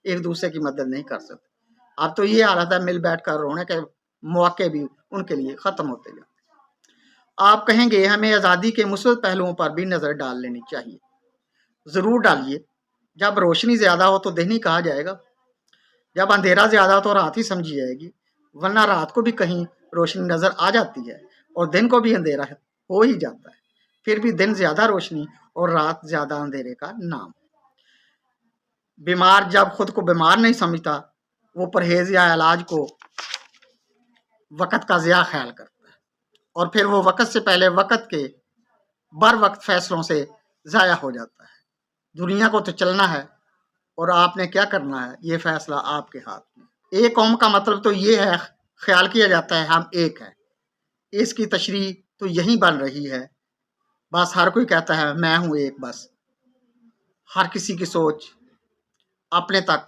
ایک دوسرے کی مدد نہیں کر سکتے۔ اب تو یہ حالت ہے مل بیٹھ کر رونے کے مواقع بھی ان کے لیے ختم ہوتے جاتے۔ آپ کہیں گے ہمیں آزادی کے مثبت پہلوؤں پر بھی نظر ڈال لینی چاہیے۔ ضرور ڈالیے۔ جب روشنی زیادہ ہو تو دن ہی کہا جائے گا، جب اندھیرا زیادہ ہو تو رات ہی سمجھی جائے گی، ورنہ رات کو بھی کہیں روشنی نظر آ جاتی ہے اور دن کو بھی اندھیرا ہو ہی جاتا ہے، پھر بھی دن زیادہ روشنی اور رات زیادہ اندھیرے کا نام۔ بیمار جب خود کو بیمار نہیں سمجھتا، وہ پرہیز یا علاج کو وقت کا ضیاع خیال کرتا ہے، اور پھر وہ وقت سے پہلے وقت کے بر وقت فیصلوں سے ضائع ہو جاتا ہے۔ دنیا کو تو چلنا ہے اور آپ نے کیا کرنا ہے، یہ فیصلہ آپ کے ہاتھ میں۔ ایک قوم کا مطلب تو یہ ہے، خیال کیا جاتا ہے ہم ایک ہیں، اس کی تشریح تو یہی بن رہی ہے۔ بس ہر کوئی کہتا ہے میں ہوں ایک، بس ہر کسی کی سوچ اپنے تک